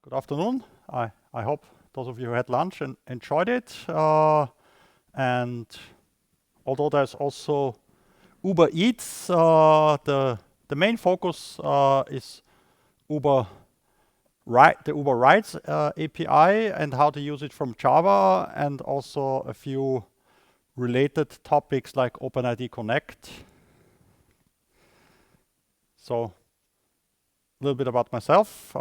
Good afternoon. I hope those of you who had lunch and enjoyed it. And although there's also Uber Eats, the main focus is the Uber Rides API and how to use it from Java, and also a few related topics like OpenID Connect. So a little bit about myself.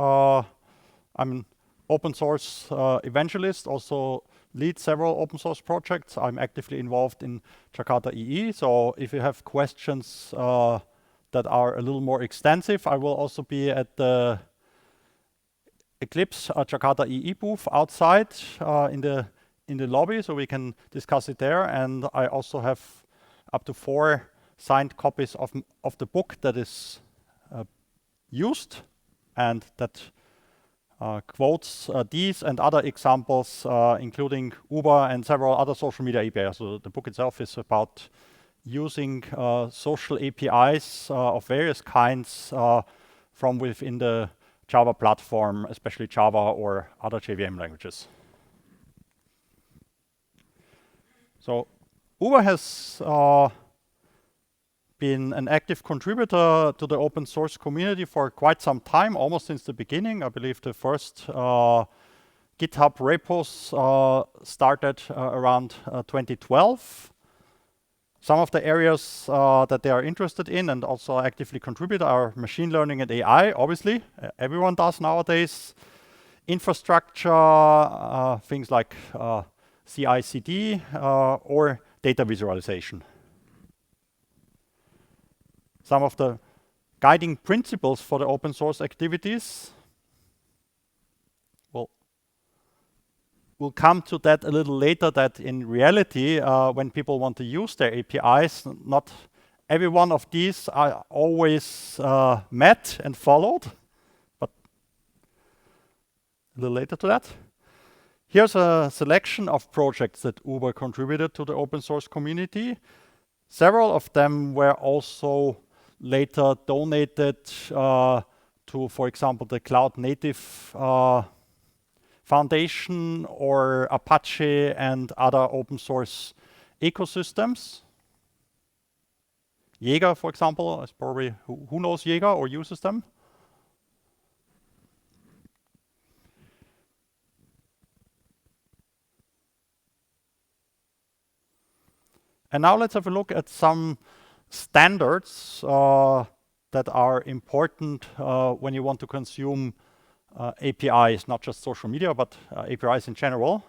I'm an open source evangelist, also lead several open source projects. I'm actively involved in Jakarta EE. So if you have questions that are a little more extensive, I will also be at the Eclipse Jakarta EE booth outside in the lobby, so we can discuss it there. And I also have up to 4 signed copies of the book that is used and that quotes these and other examples, including Uber and several other social media APIs. So the book itself is about using social APIs of various kinds from within the Java platform, especially Java or other JVM languages. So Uber has been an active contributor to the open source community for quite some time, almost since the beginning. I believe the first GitHub repos started around 2012. Some of the areas that they are interested in and also actively contribute are machine learning and AI, obviously. Everyone does nowadays. Infrastructure, things like CI/CD or data visualization. Some of the guiding principles for the open source activities. We'll come to that a little later, that in reality, when people want to use their APIs, not every one of these are always met and followed, but a little later to that. Here's a selection of projects that Uber contributed to the open source community. Several of them were also later donated to, for example, the Cloud Native Foundation or Apache and other open source ecosystems. Jaeger, for example, is probably who knows Jaeger or uses them? And now let's have a look at some standards that are important when you want to consume APIs, not just social media, but APIs in general.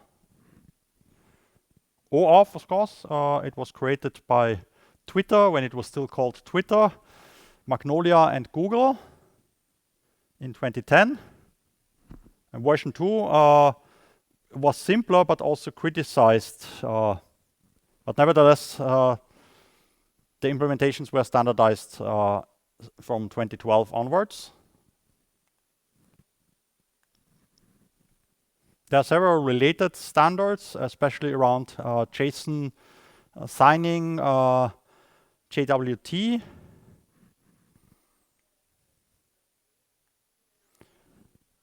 OAuth, of course, it was created by Twitter when it was still called Twitter, Magnolia and Google in 2010. And version 2 was simpler, but also criticized. But nevertheless, the implementations were standardized from 2012 onwards. There are several related standards, especially around JSON signing, JWT.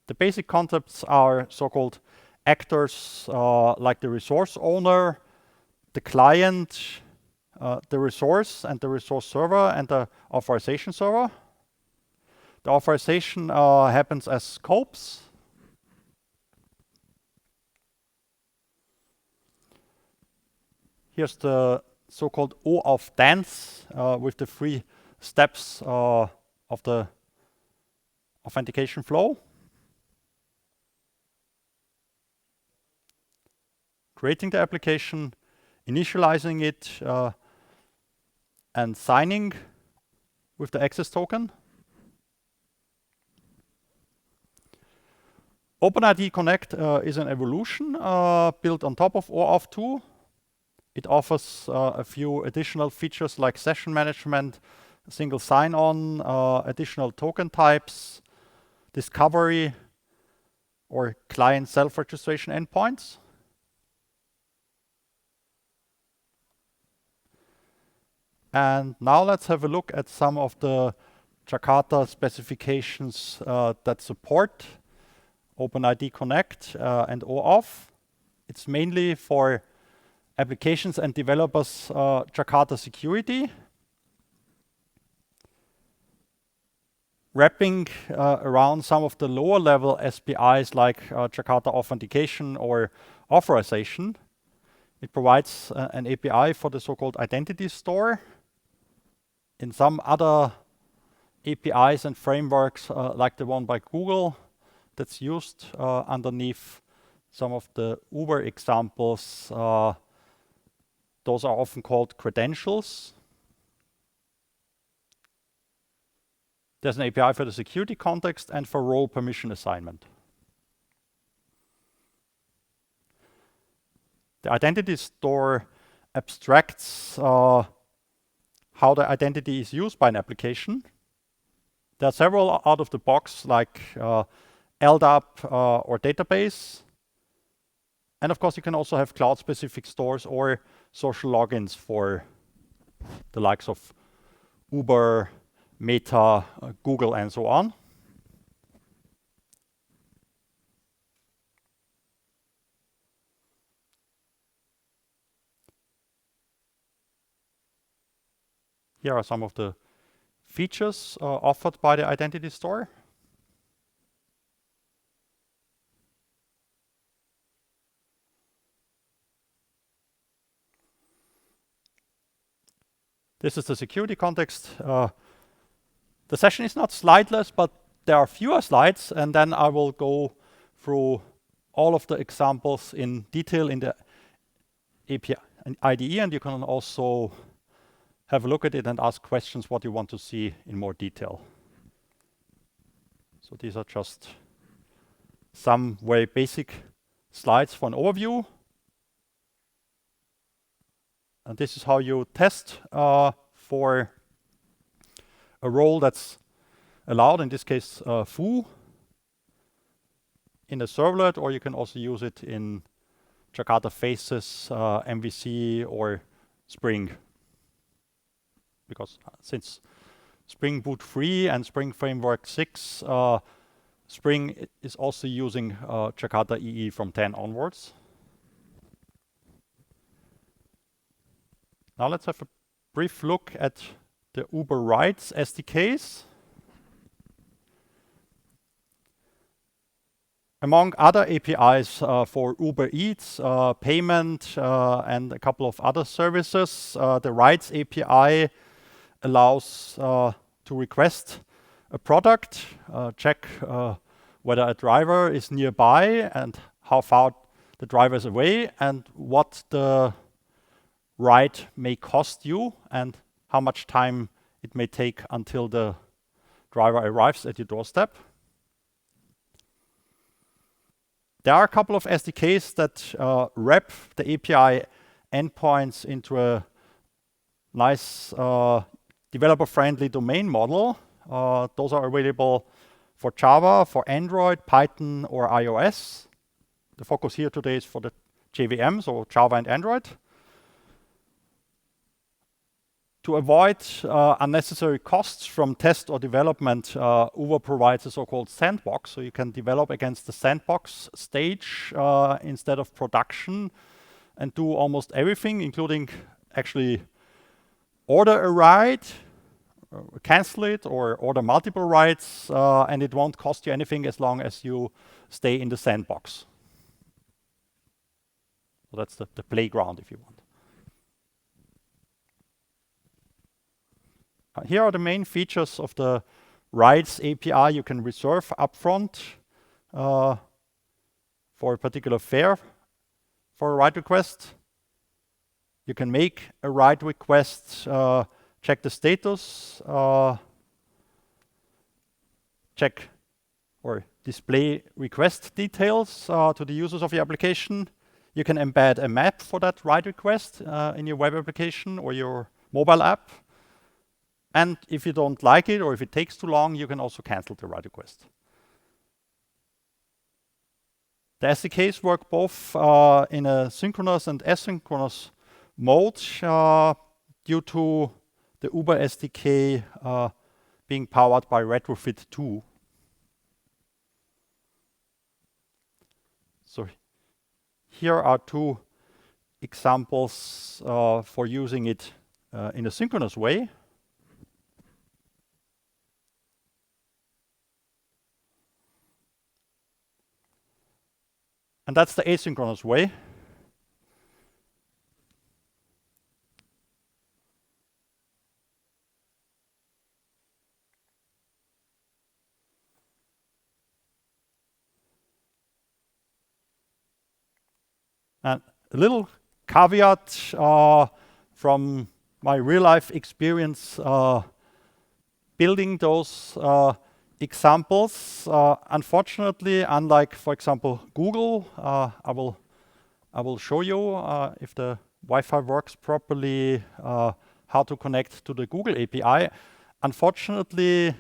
The basic concepts are so-called actors like the resource owner, the client, the resource and the resource server, and the authorization server. The authorization happens as scopes. Here's the so-called OAuth dance with the 3 steps of the authentication flow. Creating the application, initializing it, and signing with the access token. OpenID Connect is an evolution built on top of OAuth 2. It offers a few additional features like session management, single sign-on, additional token types, discovery, or client self-registration endpoints. And now let's have a look at some of the Jakarta specifications that support OpenID Connect and OAuth. It's mainly for applications and developers Jakarta security. Wrapping around some of the lower level SPIs like Jakarta Authentication or Authorization. It provides an API for the so-called identity store. In some other APIs and frameworks like the one by Google that's used underneath some of the Uber examples, those are often called credentials. There's an API for the security context and for role permission assignment. The identity store abstracts how the identity is used by an application. There are several out of the box, like LDAP or database. And of course, you can also have cloud-specific stores or social logins for the likes of Uber, Meta, Google, and so on. Here are some of the features offered by the identity store. This is the security context. The session is not slideless, but there are fewer slides, and then I will go through all of the examples in detail in the API and IDE, and you can also have a look at it and ask questions what you want to see in more detail. So these are just some very basic slides for an overview. And this is how you test for a role that's allowed, in this case foo, in a servlet, or you can also use it in Jakarta Faces, MVC, or Spring. Because since Spring Boot 3 and Spring Framework 6, Spring is also using Jakarta EE from 10 onwards. Now let's have a brief look at the Uber Rides SDKs. Among other APIs for Uber Eats, payment, and a couple of other services, the Rides API allows to request a product, check whether a driver is nearby and how far the driver is away, and what the ride may cost you and how much time it may take until the driver arrives at your doorstep. There are a couple of SDKs that wrap the API endpoints into a nice developer-friendly domain model. Those are available for Java, for Android, Python, or iOS. The focus here today is for the JVM, so Java and Android. To avoid unnecessary costs from test or development, Uber provides a so-called sandbox, so you can develop against the sandbox stage instead of production and do almost everything, including actually order a ride, cancel it, or order multiple rides, and it won't cost you anything as long as you stay in the sandbox. So that's the playground, if you want. Here are the main features of the Rides API you can reserve upfront for a particular fare for a ride request. You can make a ride request, check the status, check or display request details to the users of your application. You can embed a map for that ride request in your web application or your mobile app. And if you don't like it or if it takes too long, you can also cancel the ride request. The SDKs work both in a synchronous and asynchronous mode due to the Uber SDK being powered by Retrofit 2. So here are two examples for using it in a synchronous way. And that's the asynchronous way. And a little caveat from my real life experience building those examples. Unfortunately, unlike, for example, Google, I will show you if the Wi-Fi works properly, how to connect to the Google API. Unfortunately,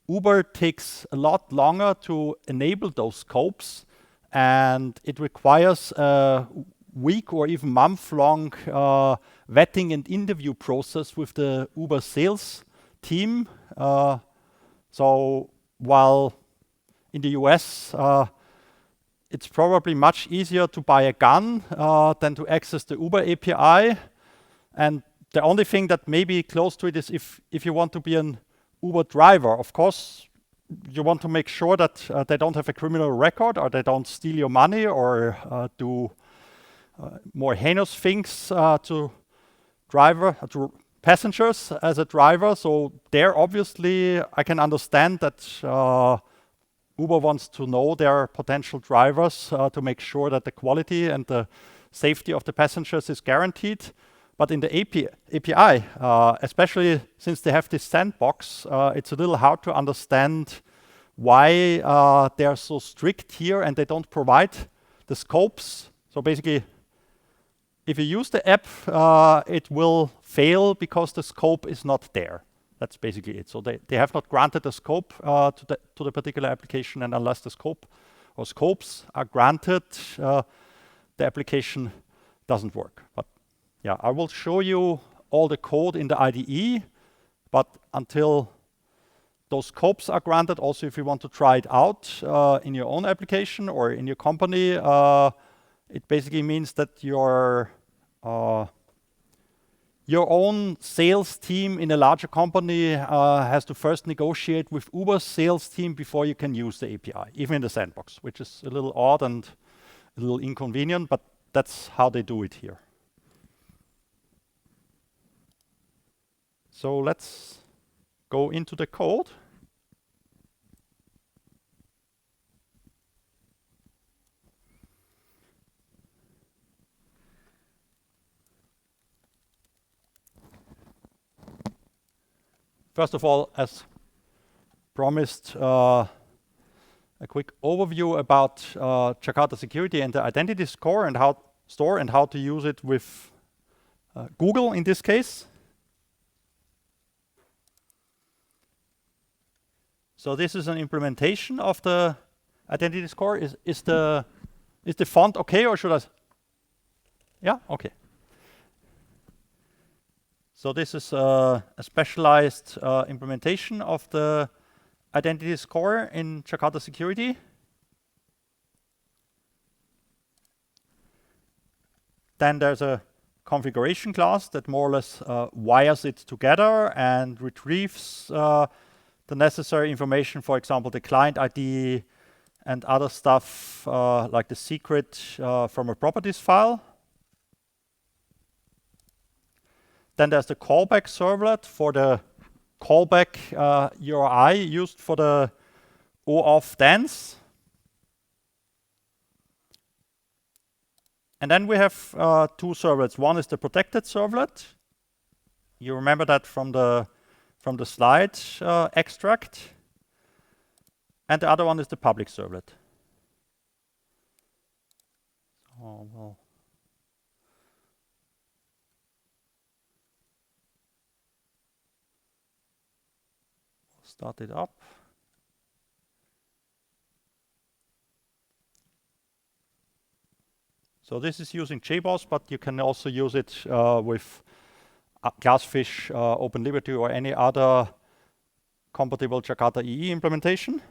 Uber takes a lot longer to enable those scopes, and it requires a week or even month-long vetting and interview process with the Uber sales team. So while in the US, it's probably much easier to buy a gun than to access the Uber API. And the only thing that may be close to it is if you want to be an Uber driver. Of course, you want to make sure that they don't have a criminal record or they don't steal your money or do more heinous things to passengers as a driver. So there, obviously, I can understand that Uber wants to know their potential drivers to make sure that the quality and the safety of the passengers is guaranteed. But in the API, especially since they have this sandbox, it's a little hard to understand why they're so strict here and they don't provide the scopes. So basically, if you use the app, it will fail because the scope is not there. That's basically it. So they have not granted a scope to the particular application, and unless the scope or scopes are granted, the application doesn't work. But yeah, I will show you all the code in the IDE, but until those scopes are granted, also if you want to try it out in your own application or in your company, it basically means that your own sales team in a larger company has to first negotiate with Uber's sales team before you can use the API, even in the sandbox, which is a little odd and a little inconvenient, but that's how they do it here. So let's go into the code. First of all, as promised, a quick overview about Jakarta Security and the identity score and how to use it with Google in this case. So this is an implementation of the identity score. Is the font okay, or should I? Yeah, okay. So this is a specialized implementation of the identity score in Jakarta Security. Then there's a configuration class that more or less wires it together and retrieves the necessary information, for example, the client ID and other stuff like the secret from a properties file. Then there's the callback servlet for the callback URI used for the OAuth dance. And then we have two servlets. One is the protected servlet. You remember that from the slide extract. And the other one is the public servlet. So we'll start it up. So this is using JBoss, but you can also use it with Glassfish, OpenLiberty, or any other compatible Jakarta EE implementation.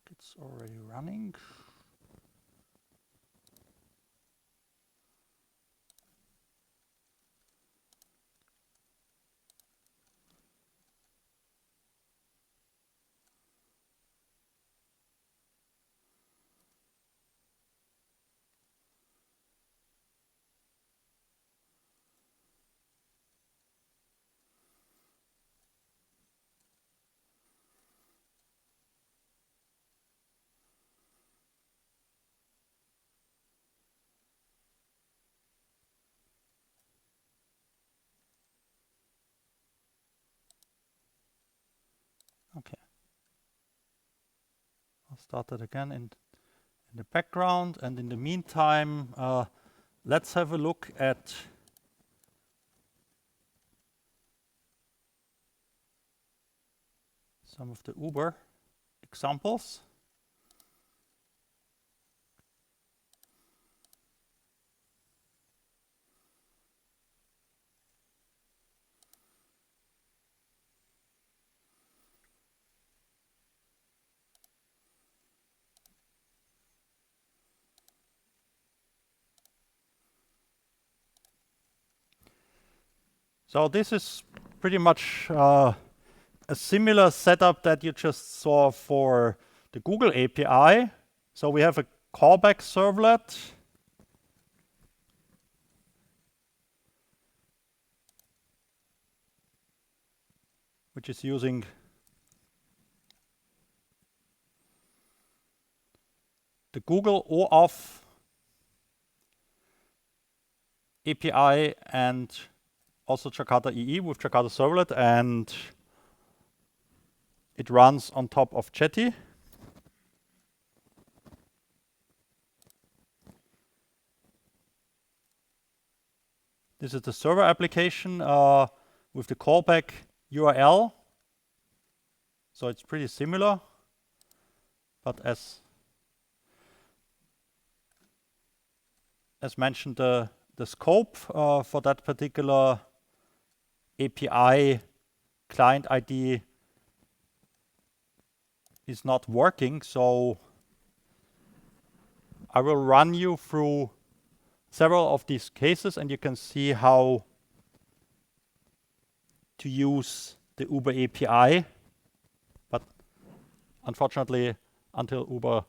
like it's already running. Okay. I'll start it again in the background, and in the meantime, let's have a look at some of the Uber examples. So this is pretty much a similar setup that you just saw for the Google API. So we have a callback servlet, which is using the Google OAuth API and also Jakarta EE with Jakarta Servlet, and it runs on top of Jetty. This is the server application with the callback URL. So it's pretty similar, but as mentioned, the scope for that particular API client ID is not working, so I will run you through several of these cases, and you can see how to use the Uber API. But unfortunately, until Uber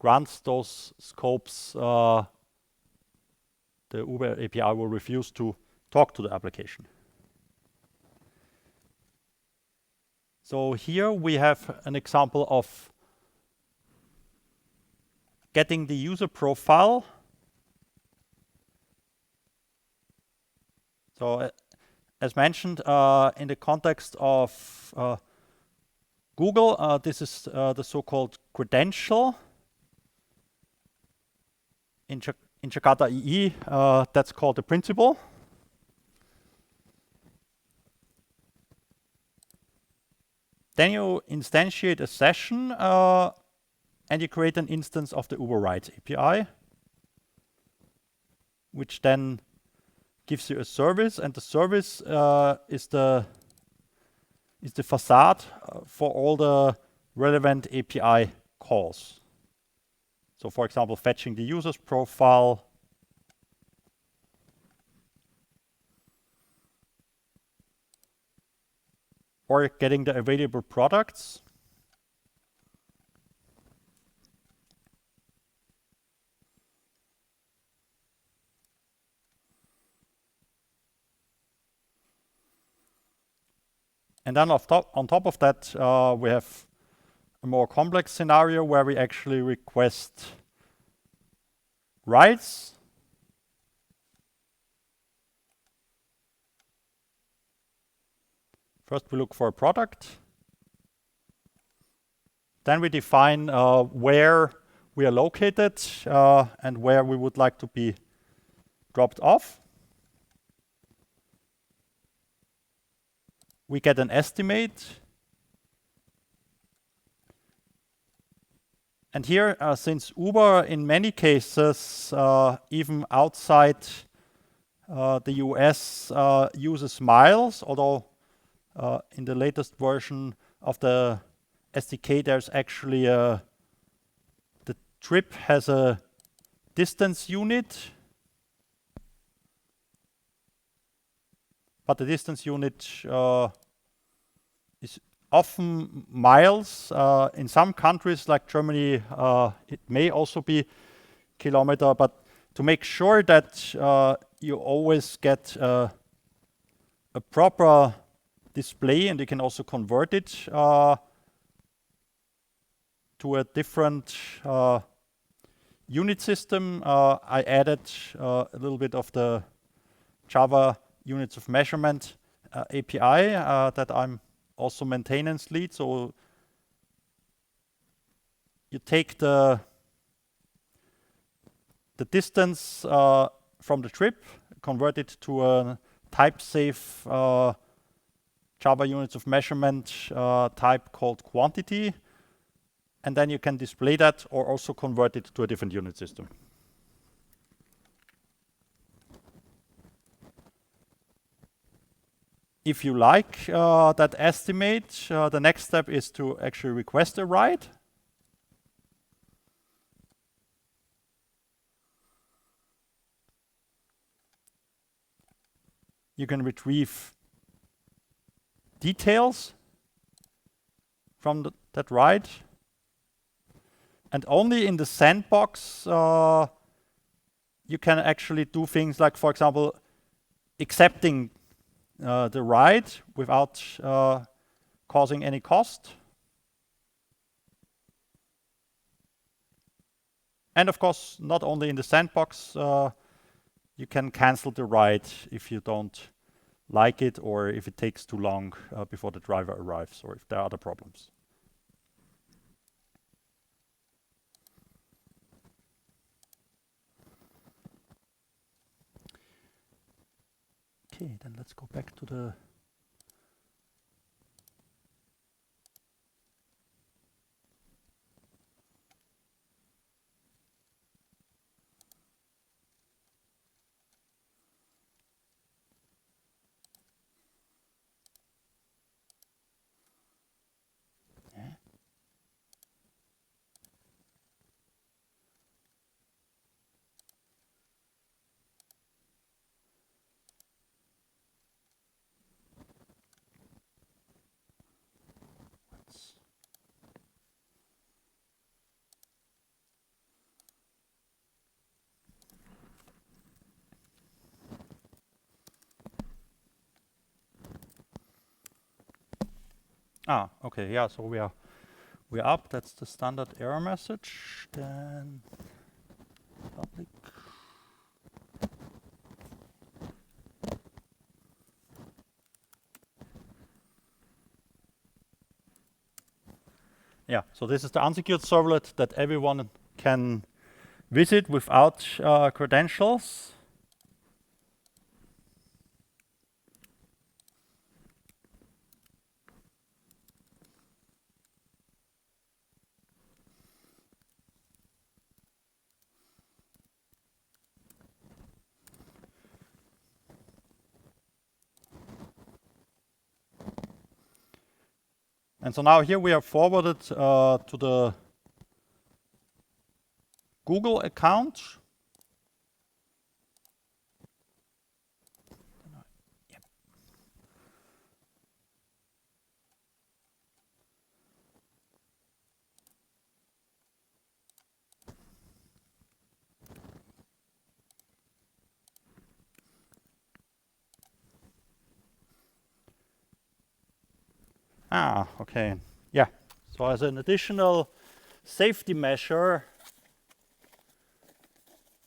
grants those scopes, the Uber API will refuse to talk to the application. So here we have an example of getting the user profile. So as mentioned, in the context of Google, this is the so-called credential. In Jakarta EE, that's called the principal. Then you instantiate a session and you create an instance of the Uber Rides API, which then gives you a service, and the service is the facade for all the relevant API calls. So for example, fetching the user's profile, or getting the available products. And then on top of that, we have a more complex scenario where we actually request rights. First, we look for a product. Then we define where we are located and where we would like to be dropped off. We get an estimate. And here, since Uber in many cases, even outside the US, uses miles, although in the latest version of the SDK, there's actually the trip has a distance unit, but the distance unit is often miles. In some countries like Germany, it may also be kilometer, but to make sure that you always get a proper display, and you can also convert it to a different unit system, I added a little bit of the Java units of measurement API that I'm also maintenance lead. So you take the distance from the trip, convert it to a type-safe Java units of measurement type called quantity, and then you can display that or also convert it to a different unit system. If you like that estimate, the next step is to actually request a ride. You can retrieve details from that ride. And only in the sandbox, you can actually do things like, for example, accepting the ride without causing any cost. And of course, not only in the sandbox, you can cancel the ride if you don't like it, or if it takes too long before the driver arrives, or if there are other problems. Okay, then let's go back to the okay, yeah, so we're up. That's the standard error message. Then public. Yeah, so this is the unsecured servlet that everyone can visit without credentials. And so now here we are forwarded to the Google account. Okay. Yeah. So as an additional safety measure,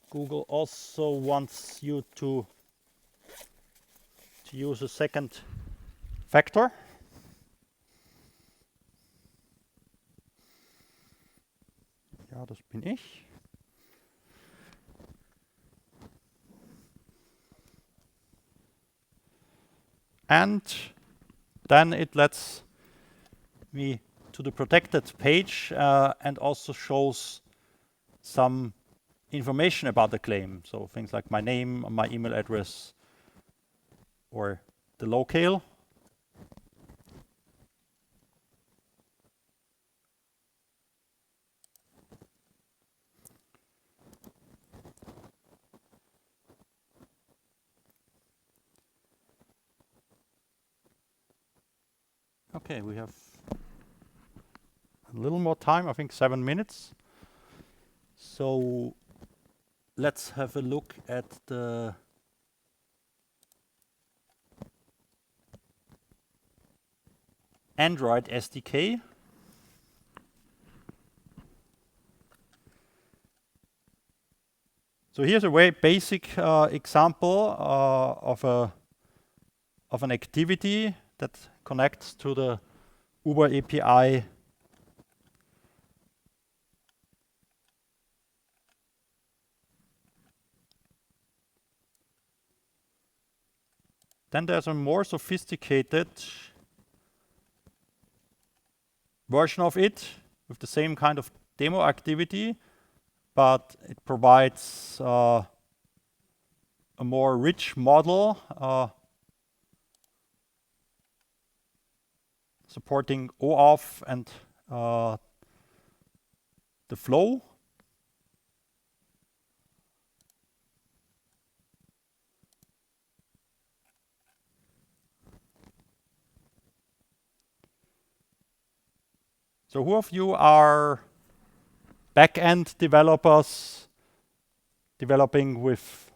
Google also wants you to use a second factor. Ja, das bin ich. And then it lets me to the protected page and also shows some information about the claim. So things like my name, my email address, or the locale. Okay, we have a little more time, I think 7 minutes. So let's have a look at the Android SDK. So here's a very basic example of an activity that connects to the Uber API. Then there's a more sophisticated version of it with the same kind of demo activity, but it provides a more rich model supporting OAuth and the flow. So who of you are back-end developers developing with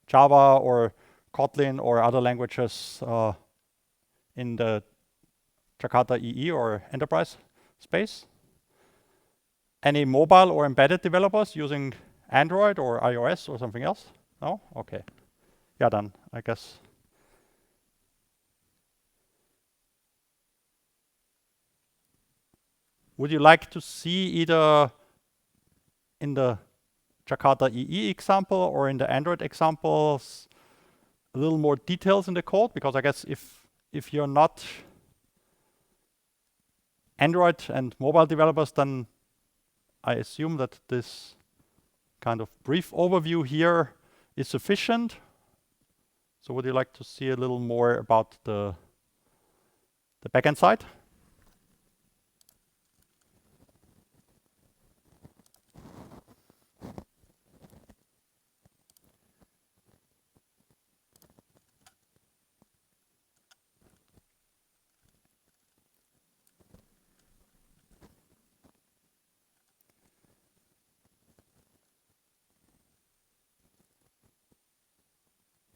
Java or Kotlin or other languages in the Jakarta EE or enterprise space? Any mobile or embedded developers using Android or iOS or something else? No? Okay. Yeah, then I guess. Would you like to see either in the Jakarta EE example or in the Android examples a little more details in the code? Because I guess if you're not Android and mobile developers, then I assume that this kind of brief overview here is sufficient. So would you like to see a little more about the backend side?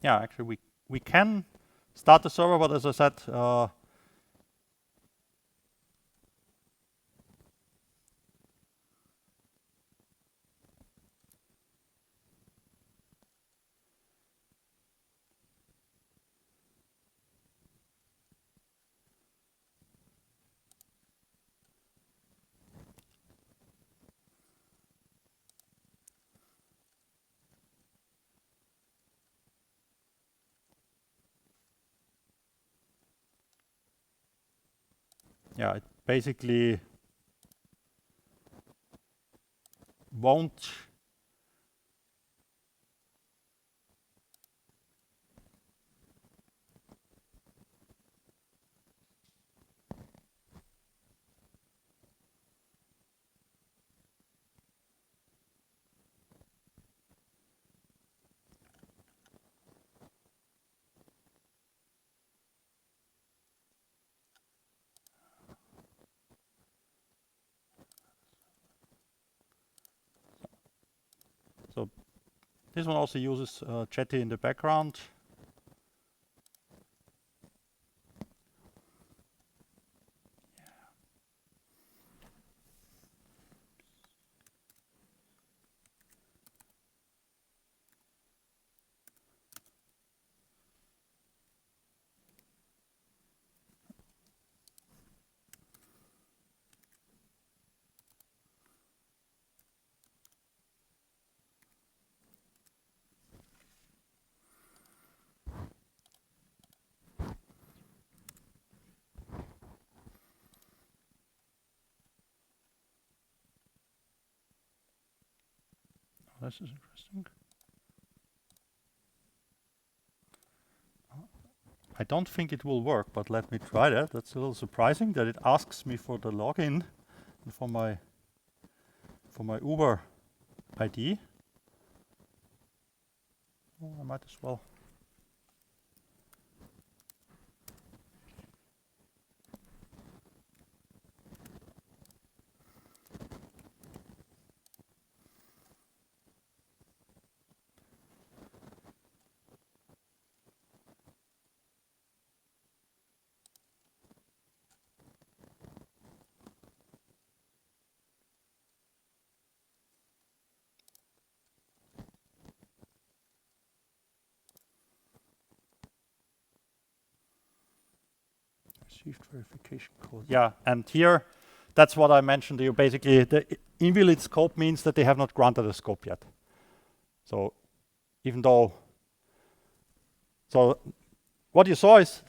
Yeah, actually we can start the server, but as I said, yeah, it basically won't so this one also uses Jetty in the background. This is interesting. I don't think it will work, but let me try that. That's a little surprising that it asks me for the login and for my Uber ID. Well, I might as well. Received verification code. Yeah, and here, that's what I mentioned to you. Basically, the invalid scope means that they have not granted a scope yet. So even though, so what you saw is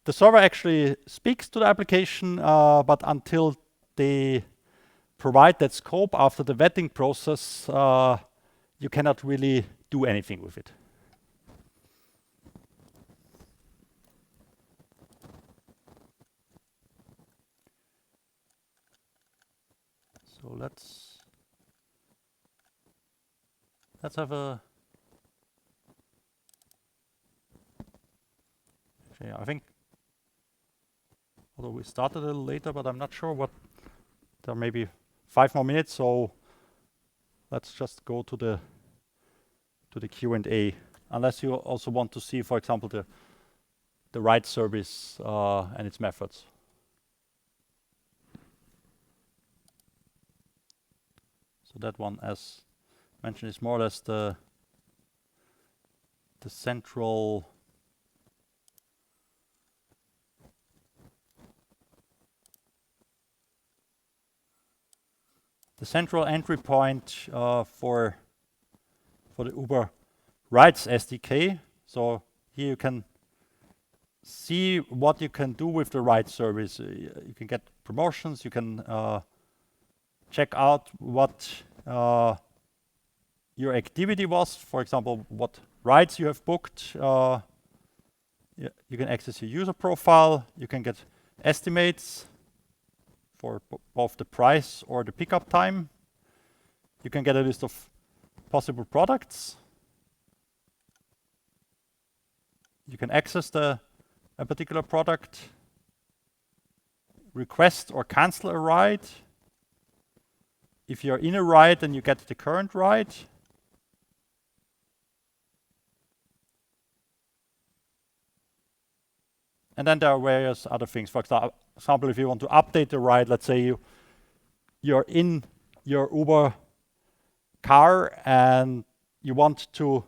the server actually speaks to the application, but until they provide that scope after the vetting process, you cannot really do anything with it. So let's have a, yeah, I think, although we started a little later, but I'm not sure what, there may be 5 more minutes, so let's just go to the Q&A, unless you also want to see, for example, the write service and its methods. So that one, as mentioned, is more or less the central entry point for the Uber Rides SDK. So here you can see what you can do with the ride service. You can get promotions. You can check out what your activity was. For example, what rides you have booked. You can access your user profile. You can get estimates for both the price or the pickup time. You can get a list of possible products. You can access a particular product, request or cancel a ride. If you're in a ride, then you get the current ride. And then there are various other things. For example, if you want to update the ride, let's say you're in your Uber car and you want to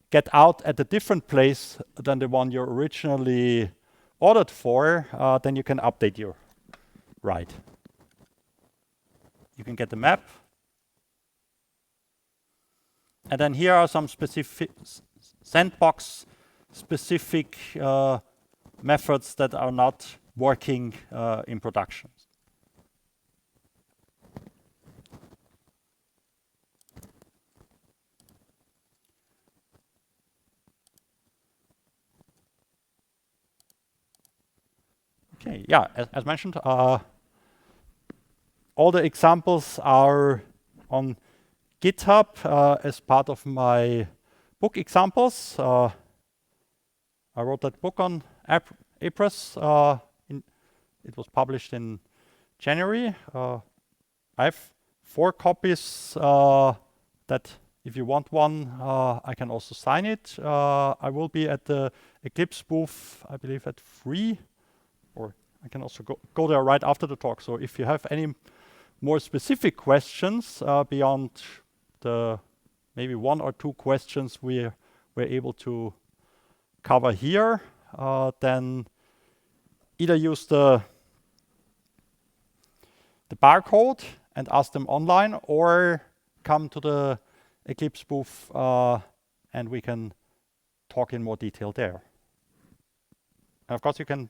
get out at a different place than the one you originally ordered for, then you can update your ride. You can get the map. And then here are some specific sandbox specific methods that are not working in production. Okay, yeah, as mentioned, all the examples are on GitHub as part of my book examples. I wrote that book on April. It was published in January. I have 4 copies that if you want one, I can also sign it. I will be at the Eclipse booth, I believe at 3, or I can also go there right after the talk. So if you have any more specific questions beyond the maybe 1 or 2 questions we're able to cover here, then either use the barcode and ask them online, or come to the Eclipse booth and we can talk in more detail there. And of course, you can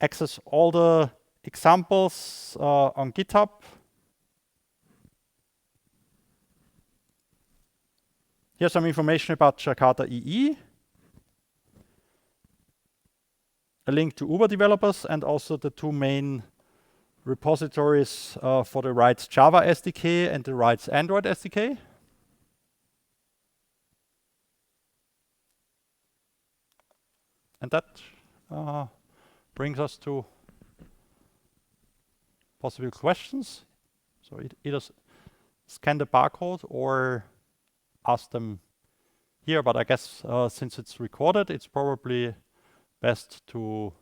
access all the examples on GitHub. Here's some information about Jakarta EE, a link to Uber developers, and also the 2 main repositories for the Rides Java SDK and the Rides Android SDK. And that brings us to possible questions. So either scan the barcode or ask them here, but I guess since it's recorded, it's probably best to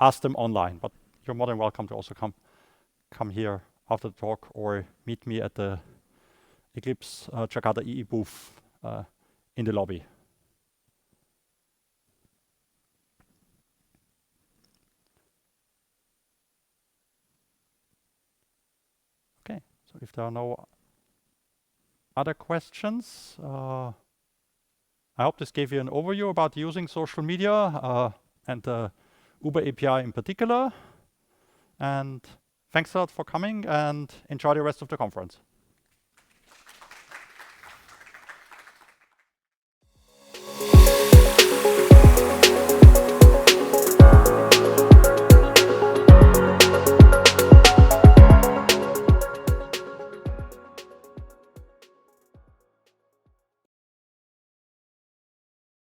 ask them online. But you're more than welcome to also come here after the talk or meet me at the Eclipse Jakarta EE booth in the lobby. So if there are no other questions, I hope this gave you an overview about using social media and the Uber API in particular. And thanks a lot for coming, and enjoy the rest of the conference.